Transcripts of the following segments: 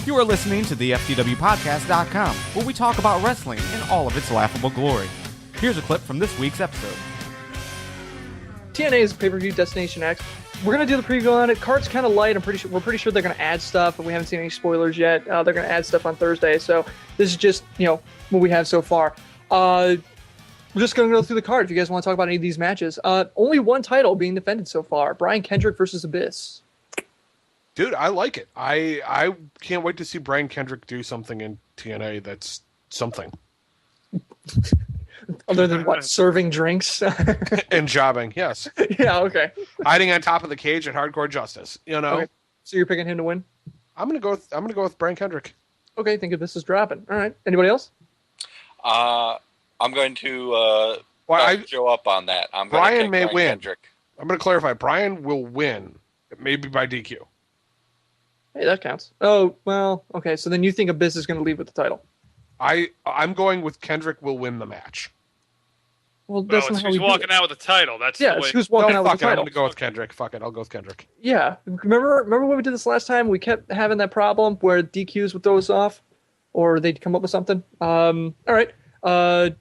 You are listening to the FTWpodcast.com, where we talk about wrestling in all of its laughable glory. Here's a clip from this week's episode. TNA's pay-per-view Destination X. We're going to do the preview on it. Card's kind of light. We're pretty sure they're going to add stuff, but we haven't seen any spoilers yet. They're going to add stuff on Thursday, so this is just, what we have so far. We're just going to go through the card if you guys want to talk about any of these matches. Only one title being defended so far. Brian Kendrick versus Abyss. Dude, I like it. I can't wait to see Brian Kendrick do something in TNA that's something. Other than what? Serving drinks? And jobbing, yes. Yeah, okay. Hiding on top of the cage at Hardcore Justice, Okay. So you're picking him to win? I'm gonna go with Brian Kendrick. Okay, think Abyss is dropping. All right. Anybody else? I'm going to back Joe up on that. Brian may win. Kendrick. I'm going to clarify. Brian will win. Maybe by DQ. Hey, that counts. Oh, well, okay. So then you think Abyss is going to leave with the title? I'm going with Kendrick will win the match. Well, that's not how who's walking out with the title. That's the way. Who's walking out with the title. I'm going to go with Kendrick. Fuck it. I'll go with Kendrick. Yeah. Remember when we did this last time? We kept having that problem where DQs would throw us off, or they'd come up with something. All right. Kev,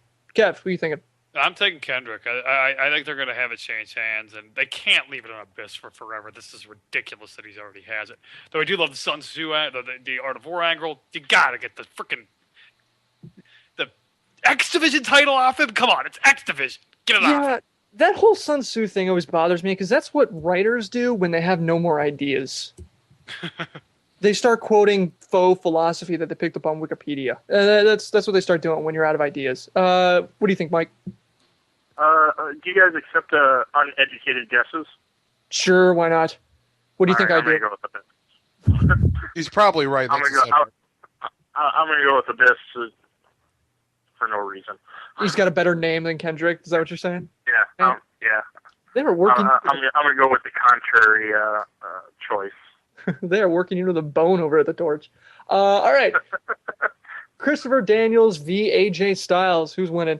who are you thinking? I'm taking Kendrick. I think they're going to have it change hands, and they can't leave it on Abyss for forever. This is ridiculous that he already has it. Though I do love the Sun Tzu, the Art of War angle. You got to get the freaking X Division title off him. Come on, it's X Division. Get it off. Yeah, that whole Sun Tzu thing always bothers me because that's what writers do when they have no more ideas. They start quoting faux philosophy that they picked up on Wikipedia. That's what they start doing when you're out of ideas. What do you think, Mike? Do you guys accept uneducated guesses? Sure, why not? What do you think I do? I'm going to go with Abyss. He's probably right. I'm going to go with Abyss for no reason. He's got a better name than Kendrick. Is that what you're saying? Yeah. Yeah. They were working. I'm going to go with the contrary choice. They are working you to the bone over at the Torch. All right. Christopher Daniels v. AJ Styles. Who's winning?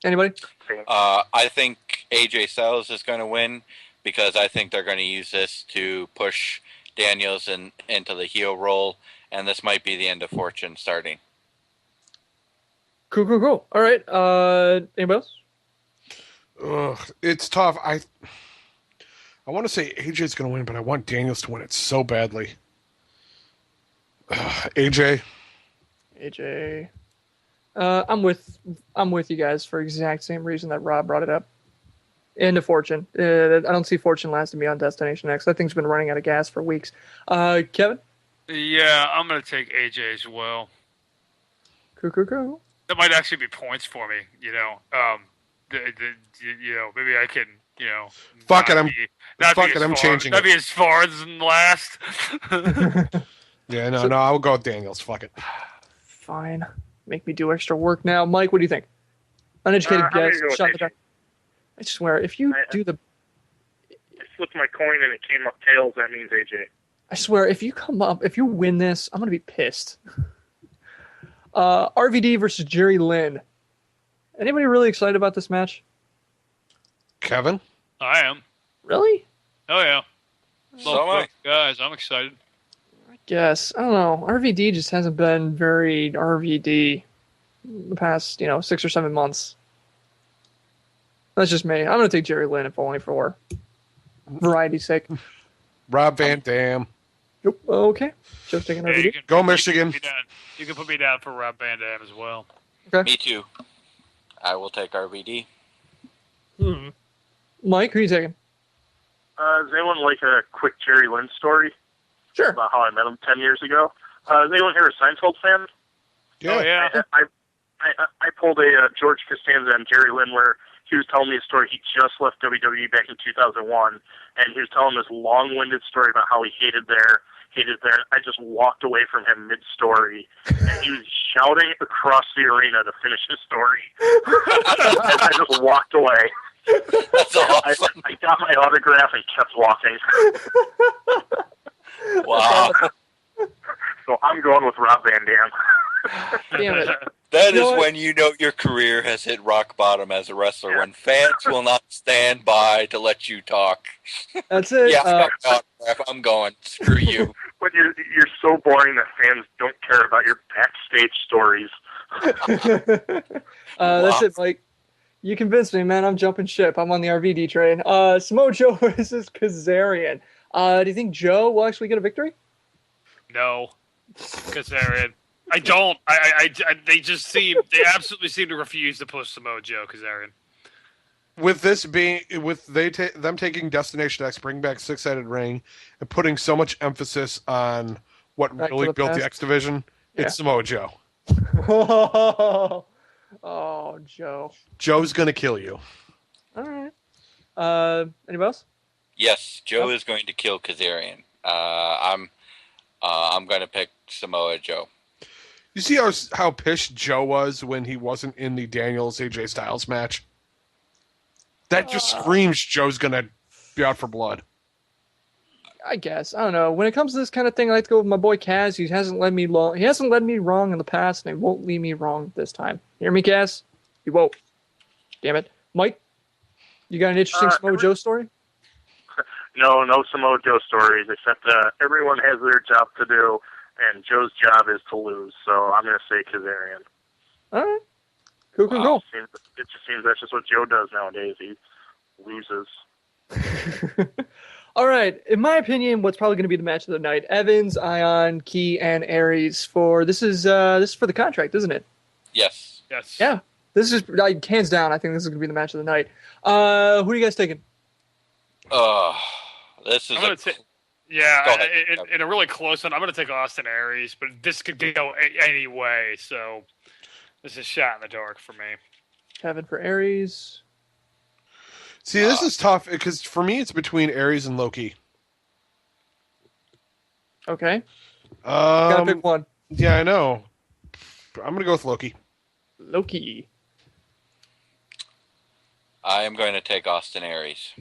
Anybody? I think AJ Styles is going to win because I think they're going to use this to push Daniels into the heel role, and this might be the end of Fortune starting. Cool. All right. Anybody else? It's tough. I want to say AJ's going to win, but I want Daniels to win it so badly. AJ. I'm with you guys for exact same reason that Rob brought it up. End of Fortune. I don't see Fortune lasting beyond Destination X. That thing's been running out of gas for weeks. Kevin? Yeah, I'm going to take AJ as well. Cool. That might actually be points for me, maybe I can, Fuck it, I'm changing it. That'd be as far as last. Yeah, no, I will go with Daniels. Fuck it. Fine. Make me do extra work now. Mike, what do you think? Uneducated guess. Shot the dark. I swear, if you do the... I flipped my coin and it came up tails, that means AJ. I swear, if you win this, I'm going to be pissed. RVD versus Jerry Lynn. Anybody really excited about this match? Kevin? I am. Really? Oh, yeah. So guys, I'm excited. I guess. I don't know. RVD just hasn't been very RVD the past, 6 or 7 months. That's just me. I'm going to take Jerry Lynn if only for variety's sake. Rob Van Dam. Yep. Okay. Just taking RVD. Go Michigan. You can put me down for Rob Van Dam as well. Okay. Me too. I will take RVD. Mike, who are you taking? Does anyone like a quick Jerry Lynn story? Sure. About how I met him 10 years ago. Is anyone here a Seinfeld fan? Yeah. Oh, yeah. I pulled a George Costanza and Jerry Lynn where he was telling me a story. He just left WWE back in 2001, and he was telling this long-winded story about how he hated there. I just walked away from him mid-story, and he was shouting across the arena to finish his story. And I just walked away. That's awesome. I got my autograph and kept walking. Wow. So I'm going with Rob Van Dam. Damn it. That You is know what? when you know your career has hit rock bottom as a wrestler, when fans will not stand by to let you talk. That's it. Yeah, I got my autograph. I'm going. Screw you. When you're so boring that fans don't care about your backstage stories. That's it, Mike. You convinced me, man. I'm jumping ship. I'm on the RVD train. Samoa Joe versus Kazarian. Do you think Joe will actually get a victory? No, Kazarian. I don't. They absolutely seem to refuse to push Samoa Joe Kazarian. With this being, them taking Destination X, bring back six-sided ring, and putting so much emphasis on what Back to really the built past. the X division, Yeah. it's Samoa Joe. Oh, Joe. Joe's gonna kill you. All right. Anybody else? Yes, Joe is going to kill Kazarian. I'm going to pick Samoa Joe. You see how pissed Joe was when he wasn't in the Daniels AJ Styles match? That just screams Joe's gonna be out for blood. I guess. I don't know. When it comes to this kind of thing, I like to go with my boy Kaz. He hasn't led me wrong in the past, and he won't lead me wrong this time. Hear me, Kaz? He won't. Damn it. Mike, you got an interesting Samoa Joe story? No Samoa Joe stories, except everyone has their job to do, and Joe's job is to lose. So I'm going to say Kazarian. All right. Cool. It just seems that's just what Joe does nowadays. He loses. All right. In my opinion, what's probably going to be the match of the night: Evans, Ion, Key, and Aries. This is for the contract, isn't it? Yes. Yeah. This is hands down. I think this is going to be the match of the night. Who are you guys taking? This is I'm gonna Go yeah, ahead. in a really close one, I'm going to take Austin Aries, but this could go any way, so this is a shot in the dark for me. Kevin for Aries. See, this is tough because for me it's between Aries and Loki. Okay. Gotta pick one. Yeah, I know. I'm gonna go with Loki. Loki. I am going to take Austin Aries.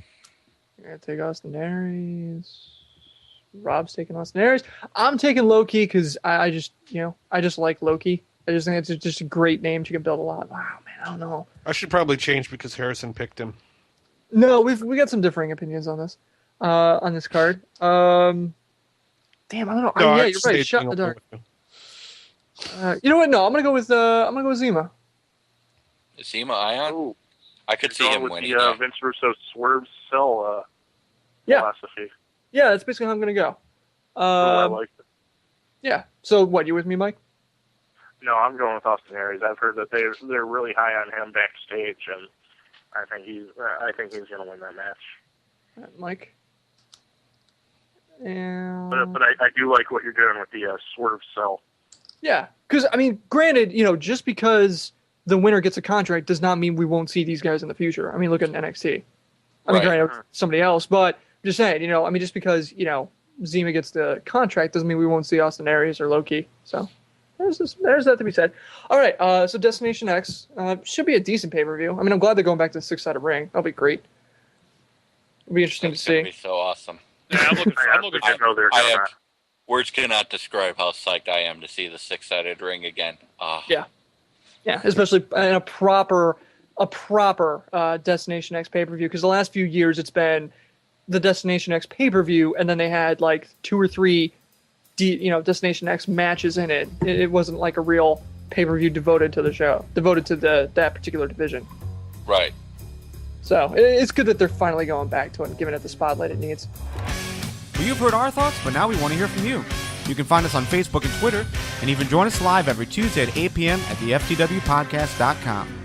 You're going to take Austin Aries. Rob's taking Austin Aries. I'm taking Loki because I just like Loki. I just think it's just a great name. You can build a lot. Wow, man, I don't know. I should probably change because Harrison picked him. No, we got some differing opinions on this card. Damn, I don't know. No, Yeah, I you're right. stayed Shut in the single. dark. You know what? No, I'm gonna go with Zima. Zima Ion? Ooh, I could see going him with winning. the Vince Russo swerve cell Yeah. philosophy. Yeah, that's basically how I'm gonna go. I like it. Yeah. So what? You with me, Mike? No, I'm going with Austin Aries. I've heard that they're really high on him backstage, and I think he's going to win that match. Mike. And But I do like what you're doing with the swerve cell. yeah, because I mean, granted, just because the winner gets a contract does not mean we won't see these guys in the future. I mean, look at NXT. I mean, Right. granted, somebody else, but I'm just saying, I mean, just because Zima gets the contract doesn't mean we won't see Austin Aries or Loki. So there's that to be said. All right, so Destination X should be a decent pay-per-view. I mean, I'm glad they're going back to the six-sided ring. That'll be great. It'll be interesting It's to going see. to be so awesome. Yeah, I'm looking I didn't know they were I doing am. that. Words cannot describe how psyched I am to see the six-sided ring again. Yeah. Yeah, especially in a proper Destination X pay-per-view, because the last few years it's been the Destination X pay-per-view, and then they had like 2 or 3 Destination X matches in it. It wasn't like a real pay-per-view devoted to the show, devoted to that particular division. Right. So it's good that they're finally going back to it and giving it the spotlight it needs. Well, you've heard our thoughts, but now we want to hear from you. You can find us on Facebook and Twitter, and even join us live every Tuesday at 8 p.m. at theftwpodcast.com.